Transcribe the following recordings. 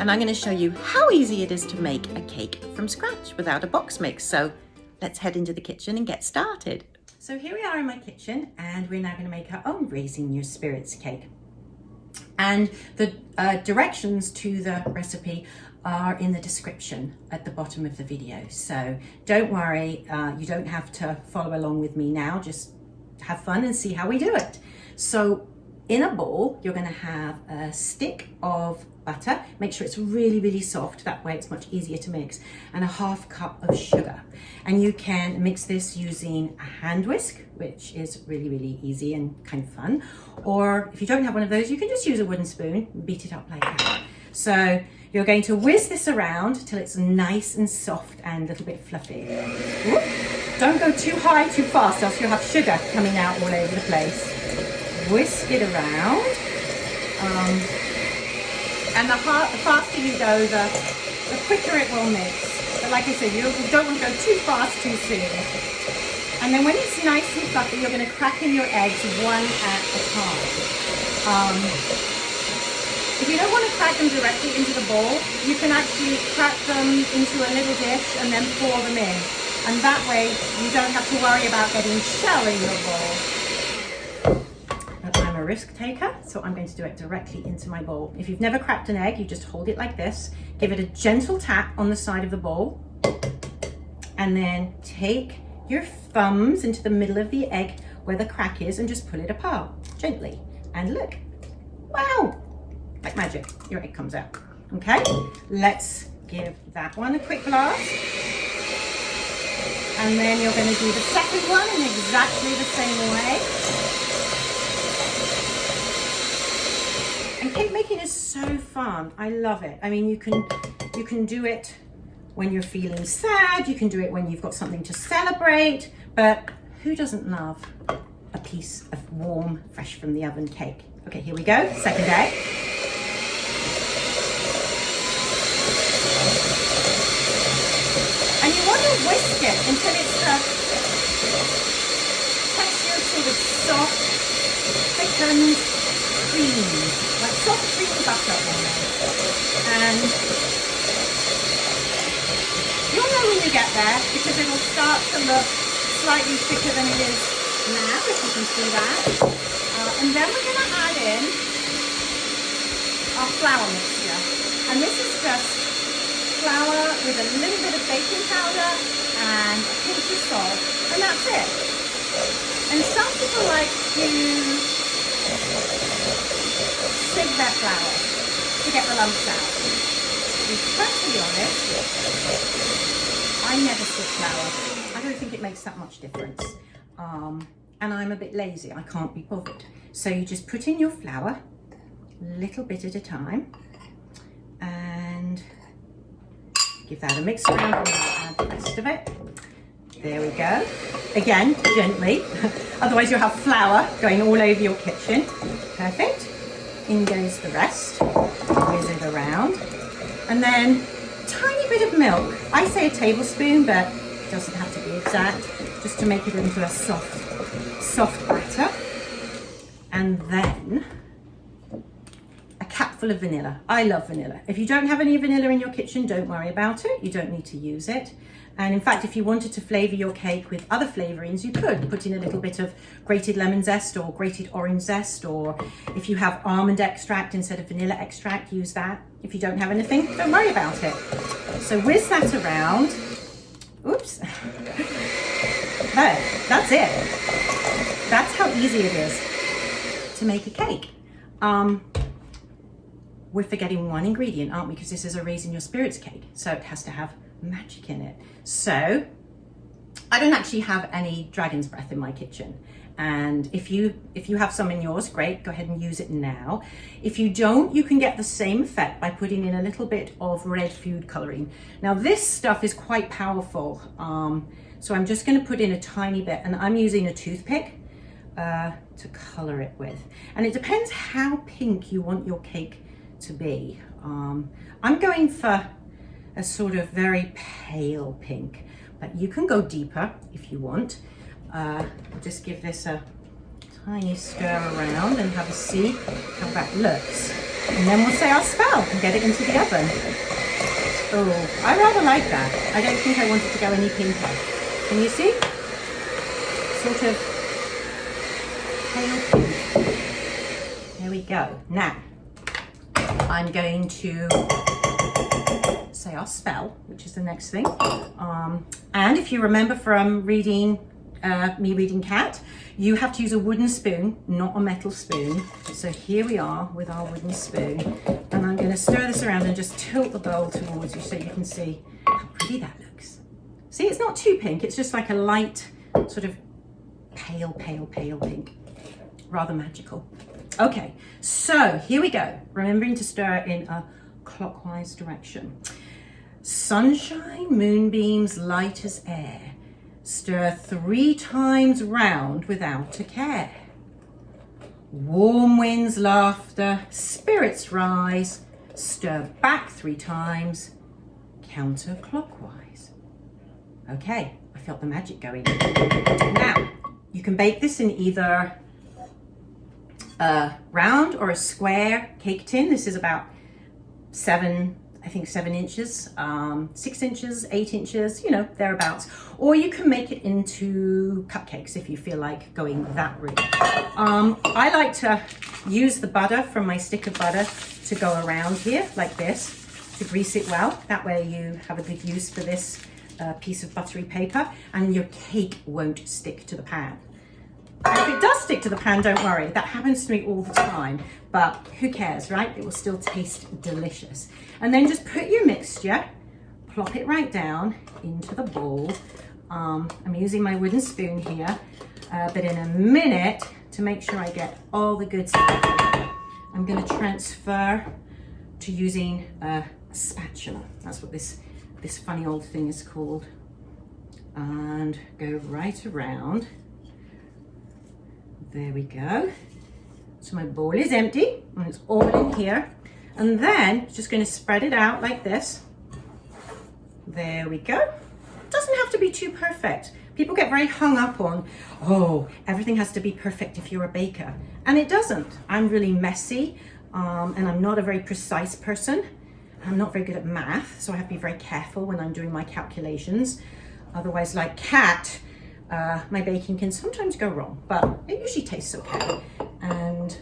and I'm going to show you how easy it is to make a cake from scratch without a box mix. So let's head into the kitchen and get started. So here we are in my kitchen, and we're now going to make our own Raising Your Spirits cake. And the directions to the recipe are in the description at the bottom of the video. So don't worry, you don't have to follow along with me now, just have fun and see how we do it. So in a bowl, you're going to have a stick of butter. Make sure it's really, really soft. That way it's much easier to mix. And a half cup of sugar. And you can mix this using a hand whisk, which is really, really easy and kind of fun. Or if you don't have one of those, you can just use a wooden spoon and beat it up like that. So you're going to whisk this around till it's nice and soft and a little bit fluffy. Whoop. Don't go too high, too fast, else you'll have sugar coming out all over the place. Whisk it around. And the faster you go, the quicker it will mix. But like I said, you don't want to go too fast too soon. And then when it's nice and fluffy, you're going to crack in your eggs one at a time. If you don't want to crack them directly into the bowl, you can actually crack them into a little dish and then pour them in. And that way, you don't have to worry about getting shell in your bowl. But I'm a risk taker, so I'm going to do it directly into my bowl. If you've never cracked an egg, you just hold it like this, give it a gentle tap on the side of the bowl, and then take your thumbs into the middle of the egg where the crack is and just pull it apart gently. And look, wow, like magic, your egg comes out. Okay, let's give that one a quick blast. And then you're going to do the second one in exactly the same way. And cake making is so fun. I love it. I mean, you can do it when you're feeling sad. You can do it when you've got something to celebrate. But who doesn't love a piece of warm, fresh from the oven cake? Okay, here we go. Second egg. And you want to whisk it until it's the texture sort of soft, thickened cream, like soft cream butter almost. And you'll know when you get there because it'll start to look slightly thicker than it is now, if you can see that. And then we're going to add in our flour mixture. And this is just flour with a little bit of baking powder and a pinch of salt, and that's it. And some people like to sieve their flour to get the lumps out. To be perfectly honest, I never sieve flour. I don't think it makes that much difference. And I'm a bit lazy, I can't be bothered. So you just put in your flour, a little bit at a time, and give that a mix around and add the rest of it. There we go. Again, gently, otherwise you'll have flour going all over your kitchen. Perfect. In goes the rest. Whiz it around. And then tiny bit of milk. I say a tablespoon, but it doesn't have to be exact, just to make it into a soft batter. And then a capful of vanilla. I love vanilla. If you don't have any vanilla in your kitchen, don't worry about it. You don't need to use it. And in fact, if you wanted to flavour your cake with other flavourings, you could put in a little bit of grated lemon zest or grated orange zest, or if you have almond extract instead of vanilla extract, use that. If you don't have anything, don't worry about it. So whiz that around. Oops. There, that's it. That's how easy it is to make a cake. We're forgetting one ingredient, aren't we? Because this is a Raising Your Spirits cake, so it has to have magic in it. So I don't actually have any dragon's breath in my kitchen, and if you have some in yours, great, go ahead and use it now. If you don't, you can get the same effect by putting in a little bit of red food coloring. Now this stuff is quite powerful, so I'm just going to put in a tiny bit, and I'm using a toothpick to color it with, and it depends how pink you want your cake to be. I'm going for a sort of very pale pink, but you can go deeper if you want. Just give this a tiny stir around and have a see how that looks. And then we'll say our spell and get it into the oven. Oh, I rather like that. I don't think I want it to go any pinker. Can you see? Sort of pale pink. There we go. Now, I'm going to say our spell, which is the next thing. And if you remember from reading, me reading Cat, you have to use a wooden spoon, not a metal spoon. So here we are with our wooden spoon. And I'm going to stir this around and just tilt the bowl towards you so you can see how pretty that looks. See, it's not too pink. It's just like a light, sort of pale pink. Rather magical. Okay, so here we go. Remembering to stir in a clockwise direction. Sunshine, moonbeams, light as air. Stir 3 times round without a care. Warm winds, laughter, spirits rise. Stir back 3 times, counterclockwise. Okay, I felt the magic going. Now, you can bake this in either a round or a square cake tin. This is about 7 inches, 6 inches, 8 inches, you know, thereabouts. Or you can make it into cupcakes if you feel like going that route. I like to use the butter from my stick of butter to go around here like this to grease it well. That way you have a good use for this piece of buttery paper and your cake won't stick to the pan. And if it does stick to the pan, don't worry. That happens to me all the time, but who cares, right? It will still taste delicious. And then just put your mixture, plop it right down into the bowl. I'm using my wooden spoon here, but in a minute, to make sure I get all the good stuff, I'm going to transfer to using a spatula. That's what this funny old thing is called. And go right around. There we go. So my bowl is empty and it's all in here. And then just going to spread it out like this. There we go. It doesn't have to be too perfect. People get very hung up on, oh, everything has to be perfect if you're a baker. And it doesn't. I'm really messy and I'm not a very precise person. I'm not very good at math, so I have to be very careful when I'm doing my calculations. Otherwise, like Cat, my baking can sometimes go wrong, but it usually tastes okay. And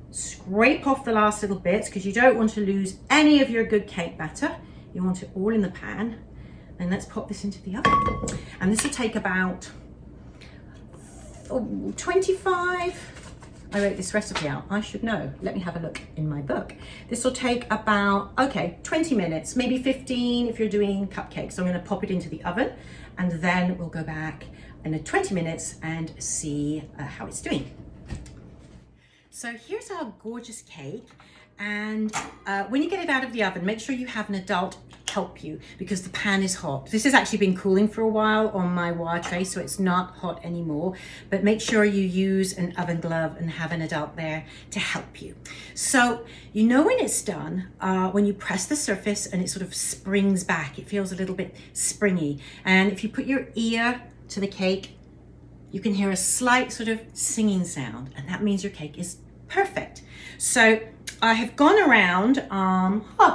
scrape off the last little bits because you don't want to lose any of your good cake batter. You want it all in the pan. And let's pop this into the oven. And this will take about 25, I wrote this recipe out, I should know. Let me have a look in my book. This will take about, 20 minutes, maybe 15 if you're doing cupcakes. So I'm gonna pop it into the oven and then we'll go back in 20 minutes and see how it's doing. So here's our gorgeous cake. And when you get it out of the oven, make sure you have an adult help you because the pan is hot. This has actually been cooling for a while on my wire tray, so it's not hot anymore. But make sure you use an oven glove and have an adult there to help you. So you know when it's done, when you press the surface and it sort of springs back, it feels a little bit springy. And if you put your ear to the cake, you can hear a slight sort of singing sound, and that means your cake is perfect. So I have gone around,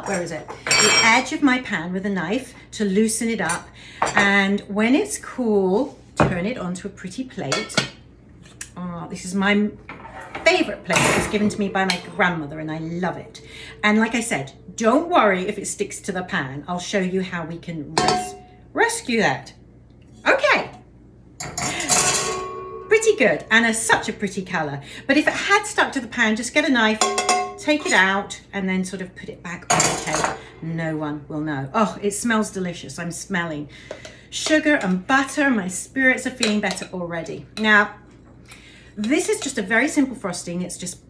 where is it? The edge of my pan with a knife to loosen it up. And when it's cool, turn it onto a pretty plate. This is my favorite plate. It was given to me by my grandmother and I love it. And like I said, don't worry if it sticks to the pan. I'll show you how we can rescue that. Okay. Pretty good, and such a pretty color. But if it had stuck to the pan, just get a knife, take it out, and then sort of put it back on the cake. No one will know. Oh, it smells delicious. I'm smelling sugar and butter. My spirits are feeling better already. Now, this is just a very simple frosting. It's just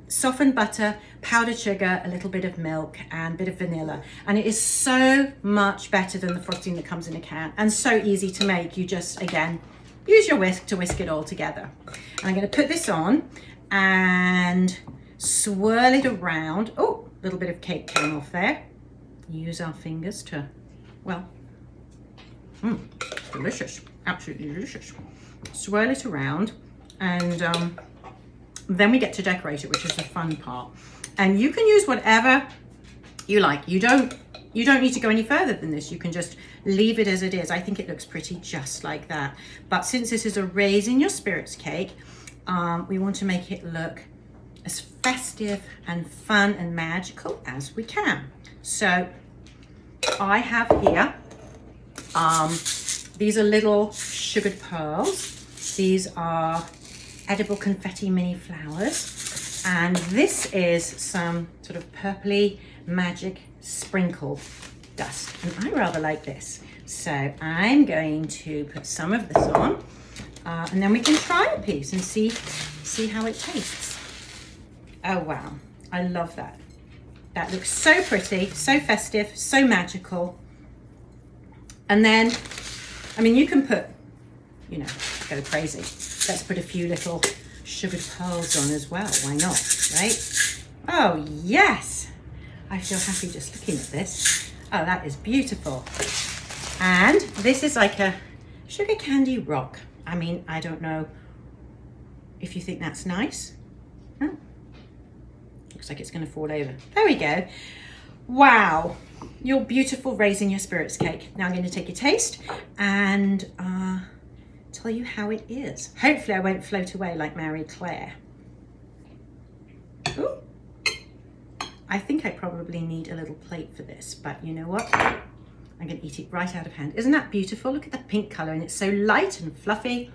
softened butter, powdered sugar, a little bit of milk, and a bit of vanilla. And it is so much better than the frosting that comes in a can, and so easy to make. You just, again, use your whisk to whisk it all together. And I'm going to put this on and swirl it around. Oh, a little bit of cake came off there. Use our fingers to, well, delicious, absolutely delicious. Swirl it around and then we get to decorate it, which is the fun part. And you can use whatever you like. You don't need to go any further than this. You can just leave it as it is. I think it looks pretty just like that. But since this is a Raising Your Spirits cake, we want to make it look as festive and fun and magical as we can. So I have here, these are little sugared pearls. These are edible confetti mini flowers. And this is some sort of purpley magic sprinkle dust. And I rather like this. So I'm going to put some of this on and then we can try a piece and see how it tastes. Oh wow, I love that. That looks so pretty, so festive, so magical. And then, I mean, you can put, you know, go crazy. Let's put a few little sugared pearls on as well. Why not, right? Oh yes, I feel happy just looking at this. Oh, that is beautiful. And this is like a sugar candy rock. I mean, I don't know if you think that's nice. Huh? Looks like it's going to fall over. There we go. Wow, your beautiful Raising Your Spirits cake. Now I'm going to take a taste and tell you how it is. Hopefully I won't float away like Marie Claire. Ooh. I think I probably need a little plate for this, but you know what? I'm going to eat it right out of hand. Isn't that beautiful? Look at the pink color and it's so light and fluffy.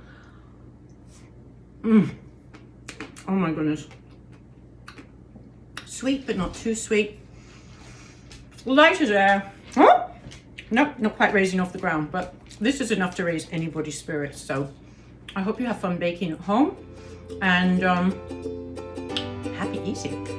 Oh my goodness. Sweet, but not too sweet. Light as air. Oh, no, not quite raising off the ground, but this is enough to raise anybody's spirits. So I hope you have fun baking at home and happy eating.